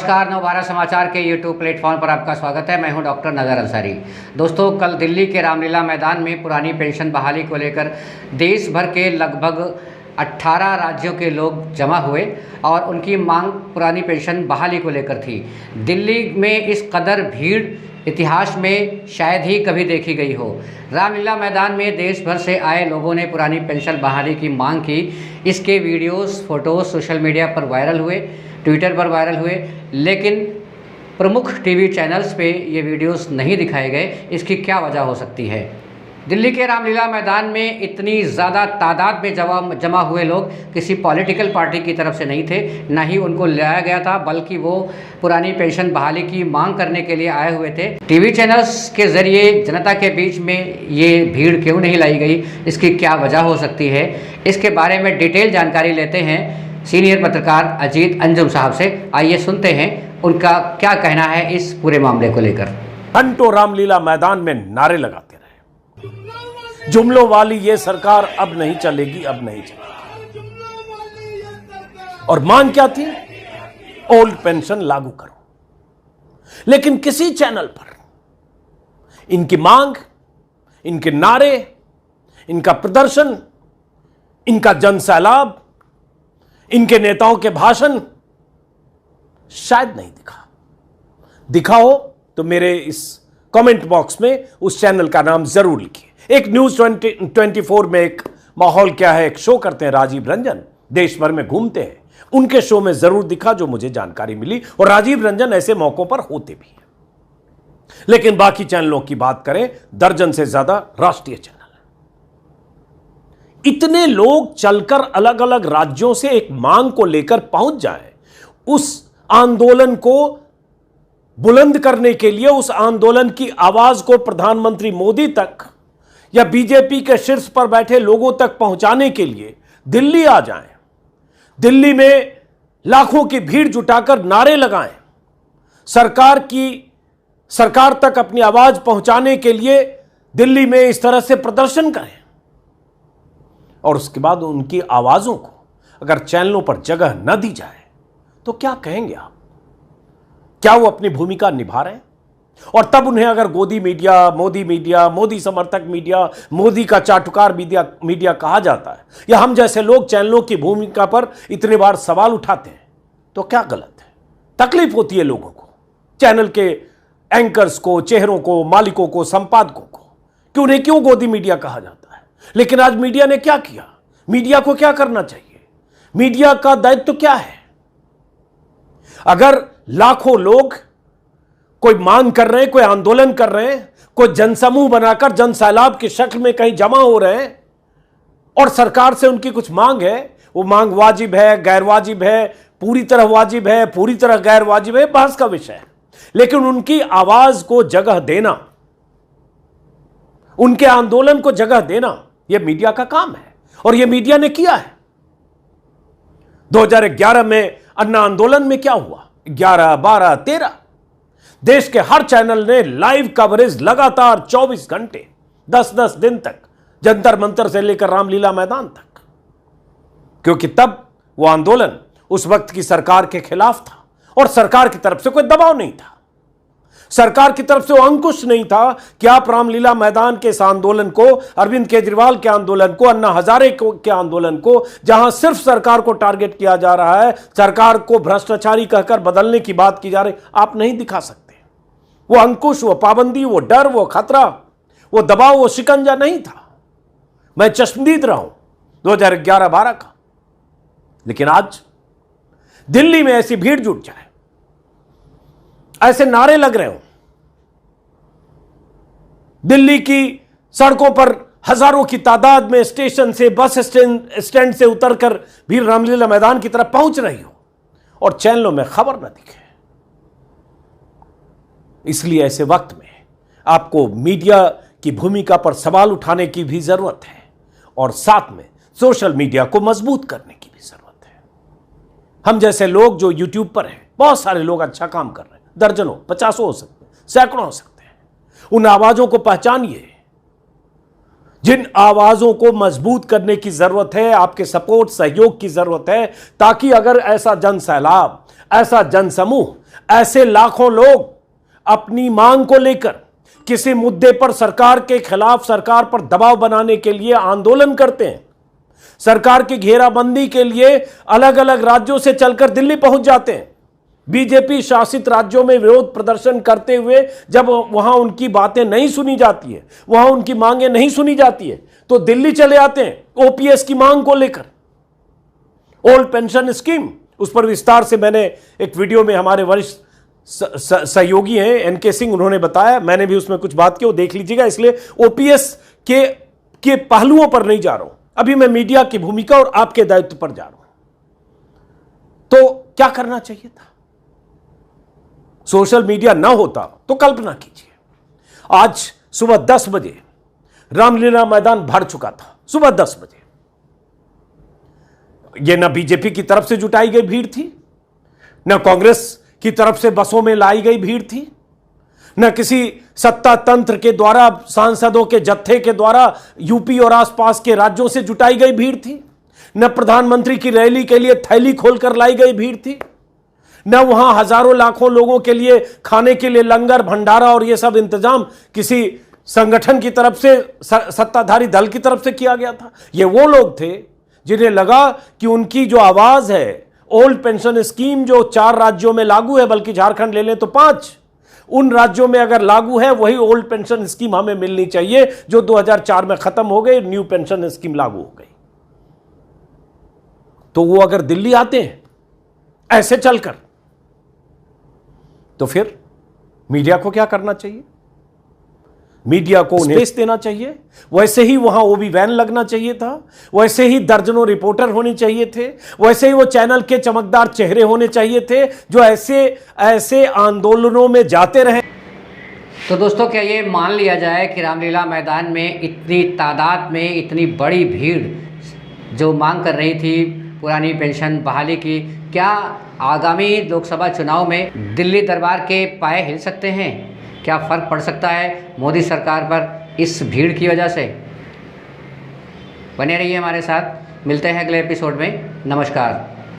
नमस्कार, नवभारत समाचार के यूट्यूब प्लेटफॉर्म पर आपका स्वागत है। मैं हूं डॉक्टर नज़र अंसारी। दोस्तों, कल दिल्ली के रामलीला मैदान में पुरानी पेंशन बहाली को लेकर देश भर के लगभग 18 राज्यों के लोग जमा हुए और उनकी मांग पुरानी पेंशन बहाली को लेकर थी। दिल्ली में इस कदर भीड़ इतिहास में शायद ही कभी देखी गई हो। रामलीला मैदान में देश भर से आए लोगों ने पुरानी पेंशन बहाली की मांग की। इसके वीडियोस, फोटोज़ सोशल मीडिया पर वायरल हुए, ट्विटर पर वायरल हुए, लेकिन प्रमुख टीवी चैनल्स पे ये वीडियोस नहीं दिखाए गए। इसकी क्या वजह हो सकती है? दिल्ली के रामलीला मैदान में इतनी ज़्यादा तादाद में जमा हुए लोग किसी पॉलिटिकल पार्टी की तरफ से नहीं थे, ना ही उनको लाया गया था, बल्कि वो पुरानी पेंशन बहाली की मांग करने के लिए आए हुए थे। टीवी चैनल्स के ज़रिए जनता के बीच में ये भीड़ क्यों नहीं लाई गई, इसकी क्या वजह हो सकती है, इसके बारे में डिटेल जानकारी लेते हैं सीनियर पत्रकार अजीत अंजुम साहब से। आइए सुनते हैं उनका क्या कहना है इस पूरे मामले को लेकर। घंटों रामलीला मैदान में नारे लगाते रहे, जुमलों वाली ये सरकार अब नहीं चलेगी, अब नहीं चलेगी। और मांग क्या थी? ओल्ड पेंशन लागू करो। लेकिन किसी चैनल पर इनकी मांग, इनके नारे, इनका प्रदर्शन, इनका जनसैलाब, इनके नेताओं के भाषण शायद नहीं दिखा हो तो मेरे इस कमेंट बॉक्स में उस चैनल का नाम जरूर लिखिए। एक न्यूज 24 में एक माहौल क्या है, एक शो करते हैं राजीव रंजन, देश भर में घूमते हैं। उनके शो में जरूर दिखा जो मुझे जानकारी मिली, और राजीव रंजन ऐसे मौकों पर होते भी हैं। लेकिन बाकी चैनलों की बात करें, दर्जन से ज्यादा राष्ट्रीय चैनल, इतने लोग चलकर अलग अलग राज्यों से एक मांग को लेकर पहुंच जाएं, उस आंदोलन को बुलंद करने के लिए, उस आंदोलन की आवाज को प्रधानमंत्री मोदी तक या बीजेपी के शीर्ष पर बैठे लोगों तक पहुंचाने के लिए दिल्ली आ जाएं, दिल्ली में लाखों की भीड़ जुटाकर नारे लगाएं, सरकार तक अपनी आवाज पहुंचाने के लिए दिल्ली में इस तरह से प्रदर्शन करें, और उसके बाद उनकी आवाजों को अगर चैनलों पर जगह न दी जाए तो क्या कहेंगे आप? क्या वो अपनी भूमिका निभा रहे हैं? और तब उन्हें अगर गोदी मीडिया, मोदी समर्थक मीडिया, मोदी का चाटुकार मीडिया कहा जाता है, या हम जैसे लोग चैनलों की भूमिका पर इतने बार सवाल उठाते हैं, तो क्या गलत है? तकलीफ होती है लोगों को, चैनल के एंकर्स को, चेहरों को, मालिकों को, संपादकों को, कि उन्हें क्यों गोदी मीडिया कहा जाता है। लेकिन आज मीडिया ने क्या किया? मीडिया को क्या करना चाहिए? मीडिया का दायित्व तो क्या है? अगर लाखों लोग कोई मांग कर रहे हैं, कोई आंदोलन कर रहे हैं, कोई जनसमूह बनाकर जनसैलाब की शक्ल में कहीं जमा हो रहे हैं, और सरकार से उनकी कुछ मांग है, वो मांग वाजिब है, गैर वाजिब है, पूरी तरह वाजिब है, पूरी तरह गैर वाजिब है, बहस का विषय है। लेकिन उनकी आवाज को जगह देना, उनके आंदोलन को जगह देना, यह मीडिया का काम है, और यह मीडिया ने किया है। 2011 में अन्ना आंदोलन में क्या हुआ? 11, 12, 13 देश के हर चैनल ने लाइव कवरेज लगातार 24 घंटे 10-10 दिन तक, जंतर मंतर से लेकर रामलीला मैदान तक, क्योंकि तब वो आंदोलन उस वक्त की सरकार के खिलाफ था, और सरकार की तरफ से कोई दबाव नहीं था, सरकार की तरफ से वो अंकुश नहीं था कि आप रामलीला मैदान के इस आंदोलन को, अरविंद केजरीवाल के आंदोलन को, अन्ना हजारे के आंदोलन को, जहां सिर्फ सरकार को टारगेट किया जा रहा है, सरकार को भ्रष्टाचारी कहकर बदलने की बात की जा रही, आप नहीं दिखा सकते। वो अंकुश, वो पाबंदी, वो डर, वो खतरा, वो दबाव, वो शिकंजा नहीं था। मैं चश्मदीद रहा हूं 2011-12 का। लेकिन आज दिल्ली में ऐसी भीड़ जुट जाए, ऐसे नारे लग रहे हो, दिल्ली की सड़कों पर हजारों की तादाद में स्टेशन से, बस स्टैंड से उतरकर भी रामलीला मैदान की तरफ पहुंच रही हो, और चैनलों में खबर न दिखे। इसलिए ऐसे वक्त में आपको मीडिया की भूमिका पर सवाल उठाने की भी जरूरत है, और साथ में सोशल मीडिया को मजबूत करने की भी जरूरत है। हम जैसे लोग जो यूट्यूब पर हैं, बहुत सारे लोग अच्छा काम कर रहे हैं, दर्जनों, 50 हो सकते हैं, सैकड़ों हो सकते हैं। उन आवाजों को पहचानिए, जिन आवाजों को मजबूत करने की जरूरत है, आपके सपोर्ट, सहयोग की जरूरत है, ताकि अगर ऐसा जन सैलाब, ऐसा जनसमूह, ऐसे लाखों लोग अपनी मांग को लेकर किसी मुद्दे पर सरकार के खिलाफ, सरकार पर दबाव बनाने के लिए आंदोलन करते हैं, सरकार की घेराबंदी के लिए अलग अलग राज्यों से चलकर दिल्ली पहुंच जाते हैं। बीजेपी शासित राज्यों में विरोध प्रदर्शन करते हुए जब वहां उनकी बातें नहीं सुनी जाती है, वहां उनकी मांगें नहीं सुनी जाती है, तो दिल्ली चले आते हैं ओपीएस की मांग को लेकर। ओल्ड पेंशन स्कीम, उस पर विस्तार से मैंने एक वीडियो में, हमारे वरिष्ठ सहयोगी हैं एनके सिंह, उन्होंने बताया, मैंने भी उसमें कुछ बात की, वो देख लीजिएगा। इसलिए ओपीएस के पहलुओं पर नहीं जा रहा हूं, अभी मैं मीडिया की भूमिका और आपके दायित्व पर जा रहा हूं। तो क्या करना चाहिए था? सोशल मीडिया ना होता तो कल्पना कीजिए, आज सुबह 10 बजे रामलीला मैदान भर चुका था। सुबह 10 बजे यह ना बीजेपी की तरफ से जुटाई गई भीड़ थी, ना कांग्रेस की तरफ से बसों में लाई गई भीड़ थी, न किसी सत्ता तंत्र के द्वारा, सांसदों के जत्थे के द्वारा यूपी और आसपास के राज्यों से जुटाई गई भीड़ थी, न प्रधानमंत्री की रैली के लिए थैली खोलकर लाई गई भीड़ थी, न वहां हजारों लाखों लोगों के लिए खाने के लिए लंगर भंडारा और यह सब इंतजाम किसी संगठन की तरफ से, सत्ताधारी दल की तरफ से किया गया था। ये वो लोग थे जिन्हें लगा कि उनकी जो आवाज है, ओल्ड पेंशन स्कीम जो 4 राज्यों में लागू है, बल्कि झारखंड ले लें तो 5, उन राज्यों में अगर लागू है वही ओल्ड पेंशन स्कीम हमें मिलनी चाहिए जो 2004 में खत्म हो गई, न्यू पेंशन स्कीम लागू हो गई। तो वो अगर दिल्ली आते हैं ऐसे चलकर, तो फिर मीडिया को क्या करना चाहिए? मीडिया को स्पेस देना चाहिए, वैसे ही वहां ओबी वैन लगना चाहिए था, वैसे ही दर्जनों रिपोर्टर होने चाहिए थे, वैसे ही वो चैनल के चमकदार चेहरे होने चाहिए थे जो ऐसे आंदोलनों में जाते रहे। तो दोस्तों, क्या ये मान लिया जाए कि रामलीला मैदान में इतनी तादाद में इतनी बड़ी भीड़ जो मांग कर रही थी पुरानी पेंशन बहाली की, क्या आगामी लोकसभा चुनाव में दिल्ली दरबार के पाए हिल सकते हैं? क्या फ़र्क पड़ सकता है मोदी सरकार पर इस भीड़ की वजह से? बने रहिए हमारे साथ, मिलते हैं अगले एपिसोड में। नमस्कार।